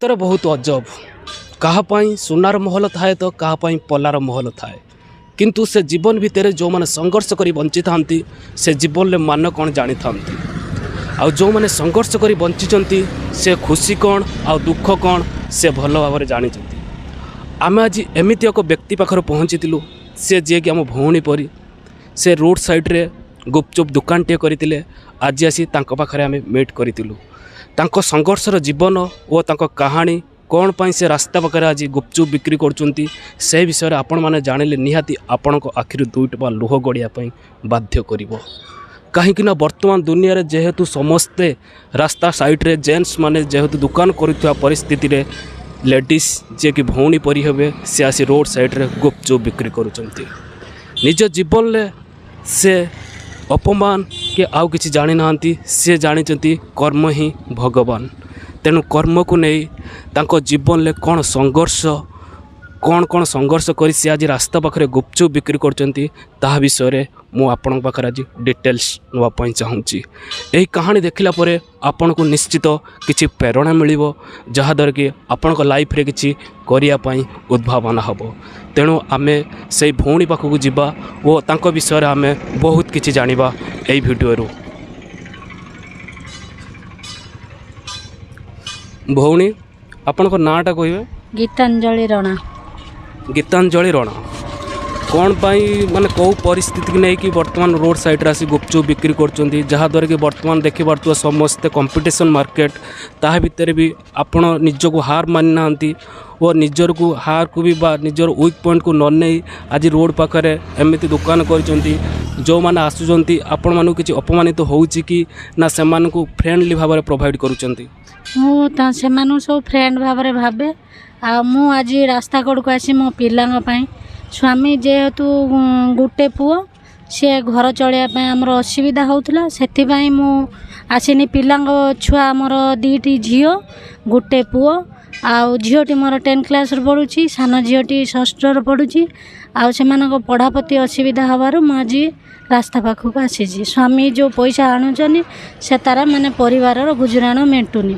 ସତରେ ବହୁତ ଅଜବ। କାହା ପାଇଁ ସୁନାର ମହଲ ଥାଏ ତ କାହା ପାଇଁ ପଲାର ମହଲ ଥାଏ, କିନ୍ତୁ ସେ ଜୀବନ ଭିତରେ ଯେଉଁମାନେ ସଂଘର୍ଷ କରି ବଞ୍ଚିଥାନ୍ତି ସେ ଜୀବନରେ ମାନ କ'ଣ ଜାଣିଥାନ୍ତି। ଆଉ ଯେଉଁମାନେ ସଂଘର୍ଷ କରି ବଞ୍ଚିଛନ୍ତି ସେ ଖୁସି କ'ଣ ଆଉ ଦୁଃଖ କ'ଣ ସେ ଭଲ ଭାବରେ ଜାଣିଛନ୍ତି। ଆମେ ଆଜି ଏମିତି ଏକ ବ୍ୟକ୍ତି ପାଖରେ ପହଞ୍ଚିଥିଲୁ, ସେ ଯିଏକି ଆମ ଭଉଣୀ ପରି। ସେ ରୋଡ଼ ସାଇଡ଼ରେ ଗୁପଚୁପ୍ ଦୋକାନଟିଏ କରିଥିଲେ। ଆଜି ଆସି ତାଙ୍କ ପାଖରେ ଆମେ ମିଟ୍ କରିଥିଲୁ। ତାଙ୍କ ସଂଘର୍ଷର ଜୀବନ ଓ ତାଙ୍କ କାହାଣୀ, କ'ଣ ପାଇଁ ସେ ରାସ୍ତା ପାଖରେ ଆଜି ଗୁପଚୁପ୍ ବିକ୍ରି କରୁଛନ୍ତି, ସେ ବିଷୟରେ ଆପଣମାନେ ଜାଣିଲେ ନିହାତି ଆପଣଙ୍କ ଆଖିରୁ ଦୁଇଟୋପା ଲୁହ ଗଡ଼ିବା ପାଇଁ ବାଧ୍ୟ କରିବ। କାହିଁକିନା ବର୍ତ୍ତମାନ ଦୁନିଆରେ ଯେହେତୁ ସମସ୍ତେ ରାସ୍ତା ସାଇଡ଼ରେ ଜେଣ୍ଟସ୍ ମାନେ ଯେହେତୁ ଦୋକାନ କରୁଥିବା ପରିସ୍ଥିତିରେ ଲେଡ଼ିଜ୍ ଯିଏକି ଭଉଣୀ ପରି ହେବେ ସେ ଆସି ରୋଡ଼ ସାଇଡ଼ରେ ଗୁପଚୁପ୍ ବିକ୍ରି କରୁଛନ୍ତି। ନିଜ ଜୀବନରେ ସେ ଅପମାନ କି ଆଉ କିଛି ଜାଣିନାହାନ୍ତି, ସେ ଜାଣିଛନ୍ତି କର୍ମ ହିଁ ଭଗବାନ। ତେଣୁ କର୍ମକୁ ନେଇ ତାଙ୍କ ଜୀବନରେ କ'ଣ ସଂଘର୍ଷ କରି ସେ ଆଜି ରାସ୍ତା ପାଖରେ ଗୁପଚୁପ୍ ବିକ୍ରି କରୁଛନ୍ତି, ତାହା ବିଷୟରେ ମୁଁ ଆପଣଙ୍କ ପାଖରେ ଆଜି ଡିଟେଲ୍ସ ନେବା ପାଇଁ ଚାହୁଁଛି। ଏହି କାହାଣୀ ଦେଖିଲା ପରେ ଆପଣଙ୍କୁ ନିଶ୍ଚିତ କିଛି ପ୍ରେରଣା ମିଳିବ, ଯାହାଦ୍ୱାରା କି ଆପଣଙ୍କ ଲାଇଫ୍ରେ କିଛି କରିବା ପାଇଁ ଉଦ୍ଭାବନା ହେବ। ତେଣୁ ଆମେ ସେଇ ଭଉଣୀ ପାଖକୁ ଯିବା ଓ ତାଙ୍କ ବିଷୟରେ ଆମେ ବହୁତ କିଛି ଜାଣିବା ଏହି ଭିଡ଼ିଓରୁ। ଭଉଣୀ, ଆପଣଙ୍କ ନାଁଟା କହିବେ? ଗୀତାଞ୍ଜଳି ରଣା। ଗୀତାଞ୍ଜଳି ରଣା। କ'ଣ ପାଇଁ ମାନେ କେଉଁ ପରିସ୍ଥିତିକି ନେଇକି ବର୍ତ୍ତମାନ ରୋଡ଼ ସାଇଡ଼ରେ ଆସି ଗୁପଚୁପ୍ ବିକ୍ରି କରୁଛନ୍ତି, ଯାହାଦ୍ୱାରା କି ବର୍ତ୍ତମାନ ଦେଖିପାରୁଥିବା ସମସ୍ତେ କମ୍ପିଟିସନ୍ ମାର୍କେଟ, ତାହା ଭିତରେ ବି ଆପଣ ନିଜକୁ ହାର ମାନିନାହାନ୍ତି ଓ ନିଜକୁ ହାରକୁ ବି ବା ନିଜର ୱିକ୍ ପଏଣ୍ଟକୁ ନ ନେଇ ଆଜି ରୋଡ଼ ପାଖରେ ଏମିତି ଦୋକାନ କରିଛନ୍ତି। ଯେଉଁମାନେ ଆସୁଛନ୍ତି ଆପଣମାନଙ୍କୁ କିଛି ଅପମାନିତ ହେଉଛି କି ନା ସେମାନଙ୍କୁ ଫ୍ରେଣ୍ଡଲି ଭାବରେ ପ୍ରୋଭାଇଡ଼ କରୁଛନ୍ତି? ମୁଁ ସେମାନଙ୍କୁ ସବୁ ଫ୍ରେଣ୍ଡ ଭାବରେ ଭାବେ। ଆଉ ମୁଁ ଆଜି ରାସ୍ତା କଡ଼କୁ ଆସି ମୋ ପିଲାଙ୍କ ପାଇଁ, ସ୍ୱାମୀ ଯେହେତୁ ଗୋଟେ ପୁଅ, ସିଏ ଘର ଚଳିବା ପାଇଁ ଆମର ଅସୁବିଧା ହେଉଥିଲା, ସେଥିପାଇଁ ମୁଁ ଆସିନି। ପିଲାଙ୍କ ଛୁଆ ଆମର ଦୁଇଟି ଝିଅ ଗୋଟେ ପୁଅ, ଆଉ ଝିଅଟି ମୋର 10th କ୍ଲାସ୍ରେ ପଢ଼ୁଛି, ସାନ ଝିଅଟି 6ରେ ପଢ଼ୁଛି। ଆଉ ସେମାନଙ୍କ ପଢ଼ାପତି ଅସୁବିଧା ହେବାରୁ ମୁଁ ଆଜି ରାସ୍ତା ପାଖକୁ ଆସିଛି। ସ୍ୱାମୀ ଯେଉଁ ପଇସା ଆଣୁଛନ୍ତି ସେ ତାର ମାନେ ପରିବାରର ଗୁଜୁରାଣ ମେଣ୍ଟୁନି,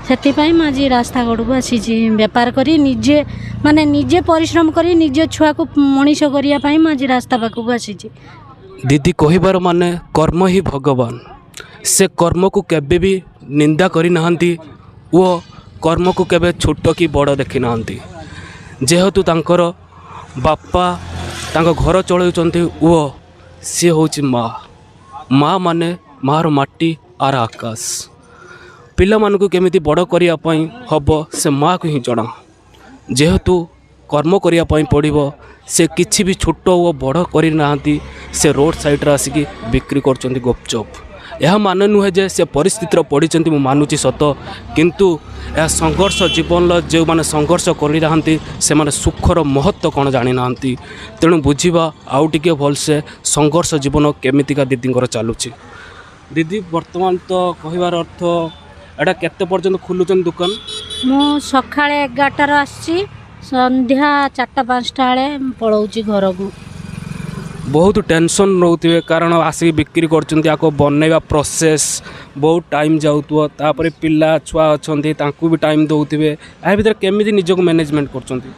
ସେଥିପାଇଁ ମୁଁ ଆଜି ରାସ୍ତା କଡ଼କୁ ଆସିଛି। ବେପାର କରି ନିଜେ ପରିଶ୍ରମ କରି ନିଜ ଛୁଆକୁ ମଣିଷ କରିବା ପାଇଁ ମୁଁ ଆଜି ରାସ୍ତା ପାଖକୁ ଆସିଛି। ଦିଦି କହିବାର ମାନେ କର୍ମ ହିଁ ଭଗବାନ। ସେ କର୍ମକୁ କେବେ ବି ନିନ୍ଦା କରିନାହାନ୍ତି ଓ କର୍ମକୁ କେବେ ଛୋଟ କି ବଡ଼ ଦେଖିନାହାନ୍ତି। ଯେହେତୁ ତାଙ୍କର ବାପା ତାଙ୍କ ଘର ଚଳାଉଛନ୍ତି ଓ ସିଏ ହେଉଛି ମା ମାନେ ମା'ର ମାଟି ଆର ଆକାଶ। ପିଲାମାନଙ୍କୁ କେମିତି ବଡ଼ କରିବା ପାଇଁ ହେବ ସେ ମା'କୁ ହିଁ ଜଣା। ଯେହେତୁ କର୍ମ କରିବା ପାଇଁ ପଡ଼ିବ, ସେ କିଛି ବି ଛୋଟ ଓ ବଡ଼ କରିନାହାନ୍ତି। ସେ ରୋଡ଼ ସାଇଡ଼ରେ ଆସିକି ବିକ୍ରି କରୁଛନ୍ତି ଗୁପଚୁପ୍। ଏହା ମାନେ ନୁହେଁ ଯେ ସେ ପରିସ୍ଥିତିରେ ପଡ଼ିଛନ୍ତି, ମୁଁ ମାନୁଛି ସତ, କିନ୍ତୁ ଏହା ସଂଘର୍ଷ ଜୀବନର ଯେଉଁମାନେ ସଂଘର୍ଷ କରିନାହାନ୍ତି ସେମାନେ ସୁଖର ମହତ୍ତ୍ୱ କ'ଣ ଜାଣିନାହାନ୍ତି। ତେଣୁ ବୁଝିବା ଆଉ ଟିକେ ଭଲସେ ସଂଘର୍ଷ ଜୀବନ କେମିତିକା ଦିଦିଙ୍କର ଚାଲୁଛି। ଦିଦି, ବର୍ତ୍ତମାନ ତ କହିବାର ଅର୍ଥ ଏଇଟା କେତେ ପର୍ଯ୍ୟନ୍ତ ଖୋଲୁଛନ୍ତି ଦୋକାନ? ମୁଁ ସକାଳେ 11ଟାରୁ ଆସିଛି, ସନ୍ଧ୍ୟା 4ଟା-5ଟା ବେଳେ ପଳାଉଛି ଘରକୁ। ବହୁତ ଟେନସନ୍ ନେଉଥିବେ, କାରଣ ଆସିକି ବିକ୍ରି କରୁଛନ୍ତି, ଆକୁ ବନେଇବା ପ୍ରୋସେସ୍ ବହୁତ ଟାଇମ୍ ଯାଉଥିବ। ତାପରେ ପିଲା ଛୁଆ ଅଛନ୍ତି, ତାଙ୍କୁ ବି ଟାଇମ୍ ଦେଉଥିବେ। ଏହା ଭିତରେ କେମିତି ନିଜକୁ ମ୍ୟାନେଜମେଣ୍ଟ କରୁଛନ୍ତି?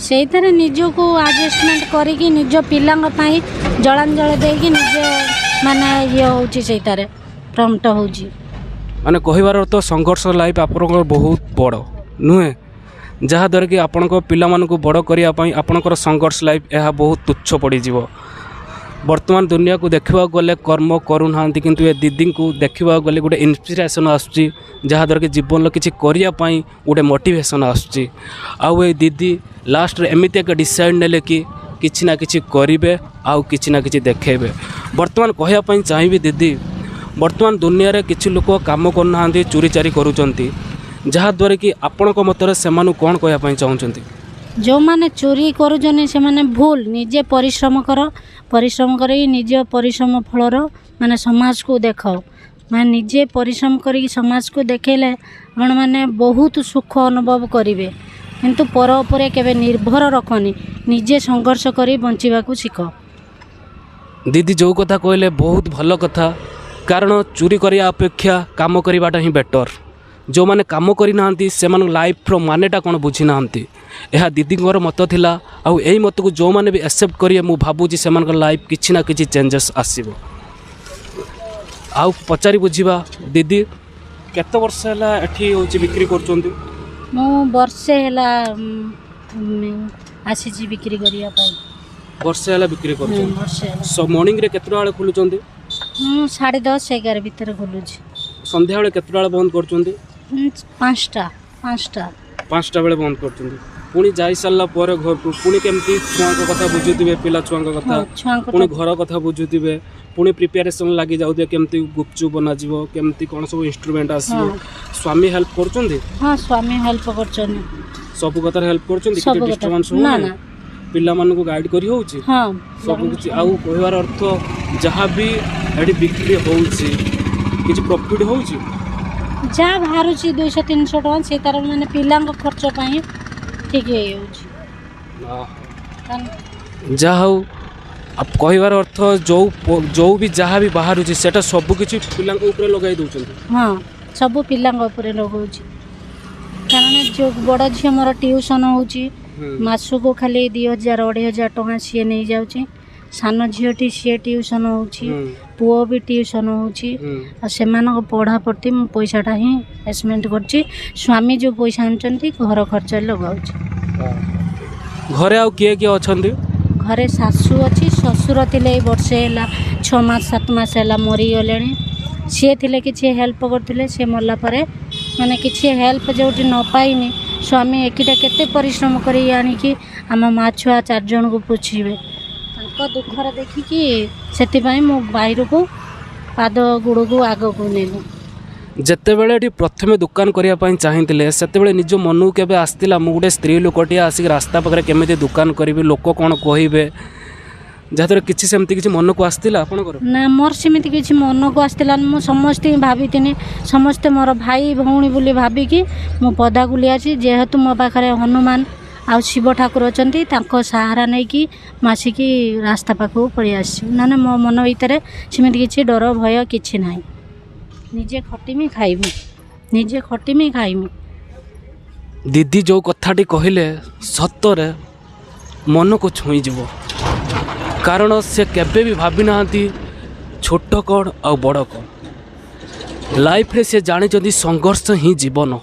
ସେଇଥିରେ ନିଜକୁ ଆଡ଼ଜଷ୍ଟମେଣ୍ଟ କରିକି ନିଜ ପିଲାଙ୍କ ପାଇଁ ଜଳାଞ୍ଜଳି ଦେଇକି ନିଜେ ମାନେ ହେଉଛି, ସେଇଟାରେ ପ୍ରମ୍ପ୍ଟ ହେଉଛି। ମାନେ କହିବାର ଅର୍ଥ ସଂଘର୍ଷ ଲାଇଫ୍ ଆପଣଙ୍କର ବହୁତ ବଡ଼ ନୁହେଁ, ଯାହାଦ୍ୱାରା କି ଆପଣଙ୍କ ପିଲାମାନଙ୍କୁ ବଡ଼ କରିବା ପାଇଁ ଆପଣଙ୍କର ସଂଘର୍ଷ ଲାଇଫ୍ ଏହା ବହୁତ ତୁଚ୍ଛ ପଡ଼ିଯିବ। ବର୍ତ୍ତମାନ ଦୁନିଆକୁ ଦେଖିବାକୁ ଗଲେ କର୍ମ କରୁନାହାନ୍ତି, କିନ୍ତୁ ଏ ଦିଦିଙ୍କୁ ଦେଖିବାକୁ ଗଲେ ଗୋଟେ ଇନ୍ସପିରେସନ୍ ଆସୁଛି, ଯାହାଦ୍ୱାରା କି ଜୀବନର କିଛି କରିବା ପାଇଁ ଗୋଟେ ମୋଟିଭେସନ୍ ଆସୁଛି। ଆଉ ଏ ଦିଦି ଲାଷ୍ଟରେ ଏମିତି ଏକ ଡିସାଇଡ଼୍ ନେଲେ କି କିଛି ନା କିଛି କରିବେ ଆଉ କିଛି ନା କିଛି ଦେଖେଇବେ। ବର୍ତ୍ତମାନ କହିବା ପାଇଁ ଚାହିଁବି ଦିଦି, ବର୍ତ୍ତମାନ ଦୁନିଆରେ କିଛି ଲୋକ କାମ କରୁନାହାନ୍ତି, ଚୋରି ଚାରି କରୁଛନ୍ତି, ଯାହାଦ୍ୱାରା କି ଆପଣଙ୍କ ମତରେ ସେମାନଙ୍କୁ କ'ଣ କହିବା ପାଇଁ ଚାହୁଁଛନ୍ତି? ଯେଉଁମାନେ ଚୋରି କରୁଛନ୍ତି ସେମାନେ ଭୁଲ। ନିଜେ ପରିଶ୍ରମ କରି ନିଜ ପରିଶ୍ରମ ଫଳର ମାନେ ସମାଜକୁ ଦେଖାଅ। ମାନେ ନିଜେ ପରିଶ୍ରମ କରିକି ସମାଜକୁ ଦେଖେଇଲେ ଆପଣମାନେ ବହୁତ ସୁଖ ଅନୁଭବ କରିବେ। କିନ୍ତୁ ପର ଉପରେ କେବେ ନିର୍ଭର ରଖନି, ନିଜେ ସଂଘର୍ଷ କରି ବଞ୍ଚିବାକୁ ଶିଖ। ଦିଦି ଯେଉଁ କଥା କହିଲେ ବହୁତ ଭଲ କଥା, କାରଣ ଚୋରି କରିବା ଅପେକ୍ଷା କାମ କରିବାଟା ହିଁ ବେଟର୍। जो मैंने काम करना से लाइफ मानेटा कौन बुझी ना यह दीदींर मत थिला आउ यही मत को जो मैंने भी एक्सेप्ट करिए मु भावुची से लाइफ किसी ना किसी चेंजेस आसीबो। आउ पचारि बुझीबा दीदी केते वर्ष है एठी होची बिक्री करचोंती? मु वर्षे हैला आसी बिक्री करिया पाई। वर्षे है बिक्री करचोंती? वर्षे हैला। सो मॉर्निंग रे केते बेले खुलुचोंती? 10:30 11 भीतर खुलुची। संध्या बेले केते बेले बंद करचोंती? 5टा बेले बंद करचोंती। पुणी जाई सारा पर घर को पुणी केमती छुआ कथा बुझुवे पिला छुआ कथा पुणी घर कथा बुझुवे पुणी प्रिपेरेसन लगी जाऊ केमती गुपचुप बना केमती कौन सब इंस्ट्रूमेंट आसो स्वामी हेल्प करचोंती? हां स्वामी हेल्प करचोनी सब कथा हेल्प करचोंती कि डिस्टर्बेंस हो ना पिला मानको गाइड करी होउची? हां सब कुछ आउ कहवार अर्थ जहां भी एडी बिक्री होउची किछ प्रॉफिट होउची? जा बाहरुची 200-300 टका से तार माने पिलांग खर्च पाई ठीक है जा हो अब कहबार अर्थ जो भी जहाँ भी बाहर सेटा सब किसी पिलांग ऊपर लगाई दउछन? हाँ सब पिलांग ऊपर लगाउची कारण जो बड़ झी मोर ट्यूशन होउची मासु को खाली 2000-2500 टका सी नहीं जाउची सान झीटी सी ट्यूशन होउची पुओ भी ट्यूशन होउची आ सेमानक पढ़ा प्रति मु पैसाटा ही इन्वेस्टमेंट करची स्वामी जो पैसा आनचंती घर खर्च लगाउची। घरे आउ किए किए अछंती? घरे सासू अच्छी ससुर थिले वर्षे है 6 मास 7 मास है मरी गले सी थे कि हेल्प करते सी मरला माने किसी हेल्प जो न पाइनि स्वामी एकिटा केते परिश्रम करी आनिकी आम माँ छुआ 4 जन को पूछे दुखर देखिकी से मो बाहर को पाद गोड़ को आग को नेलु। जितेबले प्रथम दुकान करने चाहिए से निज मन के आसला मु गोटे स्त्री लोकटे आसिक रास्ता पाखे केमी दुकान करी लोक कौन कहे जहाँद्वारा किसी सेमती किसी मन को आसला आपनकर? ना मोर सेमती किसी मन को आसला मु समस्ते भाभी समस्ते मोर भाई भौणी बोली भाविकी मु पदा को लिया जेहेतु मो पाखे हनुमान आ शिव ठाकुर अच्छा सहारा नहीं कि मासिकी रास्ता पाखक पड़े आसी ना मो मन भर सेमती किसी डर भय कि ना निजे खटिमी खाइमी निजे खटिमी खाइमी। दीदी जो कथाटी कहले सतरे मन को छुई जीव कारण से केबे भी भावी ना छोट कौन आ बड़ कौन लाइफ रे से जानी संघर्ष ही जीवन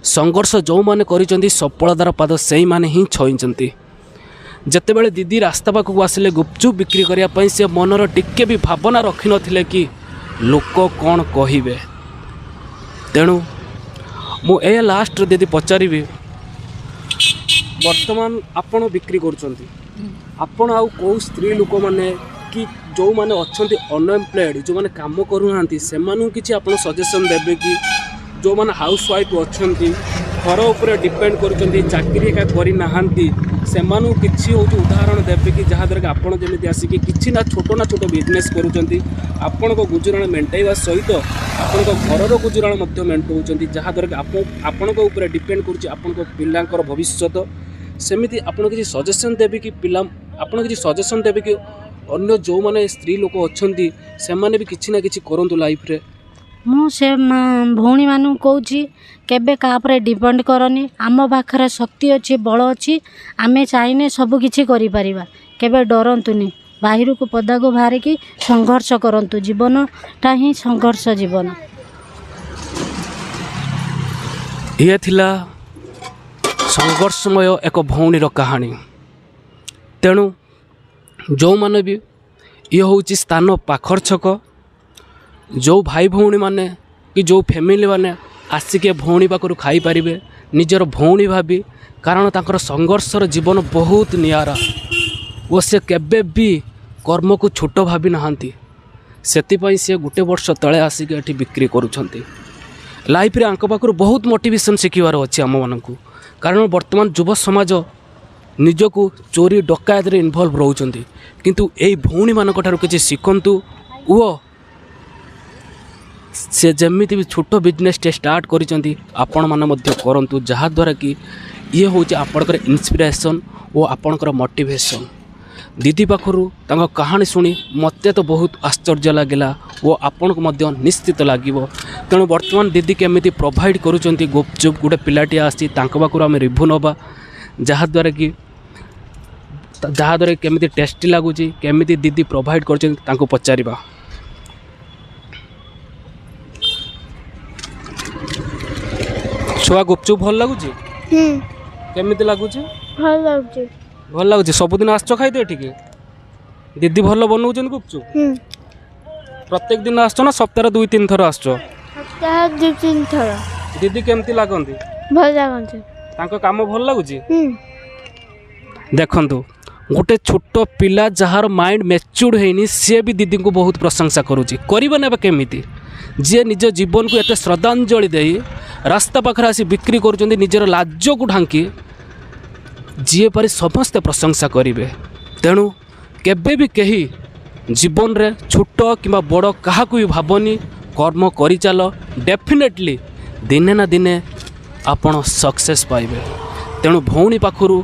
संघर्ष जो माने करिसेंती सफलतार पाद से माने ही छुईंचंती। जेतेबेले दीदी रास्ता पाखक आसिले गुपचुप बिक्री करने से मनर टिके भी भावना रखी नथिले कि लोक कौन कहे तेणु मुझे लास्ट दीदी पचारि बर्तमान आपण बिक्री करचंती आपण आउ को स्त्री लोक माने कि जो माने अच्छे अनएम्प्लॉयड जो माने काम करूना से किसी आप सजेसन देवे कि जो माने हाउस वाइफ अच्छा घर उपर डिपेंड करुँच चाकरी एका करना से किसी हूँ उदाहरण देवे कि जहाँद्वारा कि आपड़ जमी आसिक कि ना छोट बिजनेस करुँच गुजराण मेटाइवा सहित आपण घर गुजराण मेटाऊँ जहाँद्वारा कि आपण डिपेंड कर पिलांकर भविष्य सेमती आपड़ किसी सजेसन देवे कि पिला आपड़ किसी सजेसन देवे कि अन्य जो माने स्त्री लोक अच्छा से माने भी किसी ना किसी करूँ लाइफ रे? मु से भौणी मानू कहूँ केबे कापर डिपेंड करनी आम पाखरे शक्ति अच्छी बल अच्छी आमे चाहिए सब किछि करि परिबा केबे डरंतुनी बाहर को पदा को बाहर की संघर्ष करंतु जीवनटा ही संघर्ष जीवन। ये थिला संघर्षमय एक भौणीर कहानी तेणु जो माने भी ये हूँ स्थान पाखर छक जो भाई भौणी माने कि जो फैमिली माने आसिके भौणी पाखरु खाई पारिबे निजर भौणी भाभी कारण तांकर संघर्षर जीवन बहुत नियारा वो से केबे भी कर्म को छोट भावी नहांती सेतिपई से गोटे वर्ष तले आसिके एठी बिक्री करूछंती। लाइफ रे आंक पाखरु बहुत मोटिवेशन शिखिबार अछि आम मानकु कारण वर्तमान युव समाज निजको चोरी डकायत रे इन्वॉल्व रहउछंती किंतु एई भौणी मानक ठारु किछि शिखंतु वो से जमीती भी छोट बिजनेस स्टार्ट करिसेंती आपण माने मध्य करंतु जहाँद्वारा कि ये हूँ आपणकर इन्स्पिरेसन और आपणकर मोटिवेशन। दीदी पाखरु कहानी शुणी मत तो बहुत आश्चर्य लगिला वो आपण को मध्य निश्चित लगिबो तेणु बर्तमान दीदी केमी प्रोवाइड करुँच गुपचुप गोटे पिलाटी आसी पाखु आम रिव्यू नवा जहाद्वारा कि केमी टेस्टी लगुच केमी दीदी प्रोवाइड कर पचार छुआ गुपचुप भल लगुच केमी लगुच भल लगुच सबुदिन आस खाई ठीक दीदी भल बनाऊँ गुपचुप प्रत्येक दिन आस ना सप्ताह 2-3 थर आस 2-3 थर दीदी केमती लगती भल लगती काम भल लगुच देखु गोटे छोट पिला जार माइंड मैच्योर्ड होनी सी भी दीदी को बहुत प्रशंसा करुँच करना केमी जी निज जीवन को एत श्रद्धांजलि दे रास्ता पाखे आसी बिक्री कर निजर लाज को ढांकी जी पारी समस्ते प्रशंसा करेंगे तेणु केबे भी कही जीवन रे छोट कि बड़ क्या भी भावनी कर्म करी चल डेफिनेटली दिने ना दिने आपण सक्सेस पाइबे तेणु भौणी पाखु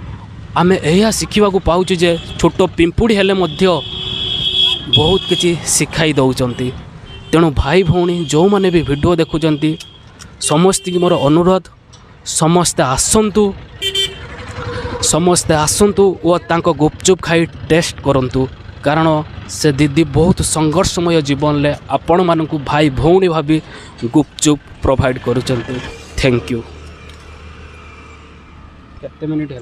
आमे यह शिखा पाऊँ जे छोट पिंपुड़ी हेले मध्य बहुत किसी शिखाई दौरान तेणु भाई भौणी जो मैंने भी वीडियो देखुंट समस्त की मोर अनुरोध समस्ते आसतु और तांको गुपचुप खाई टेस्ट करंतु कारण से दीदी बहुत संघर्षमय जीवन में आपण मानक भाई भौणी भाभी गुपचुप प्रोवाइड करुँच थैंक यू केते मिनिट है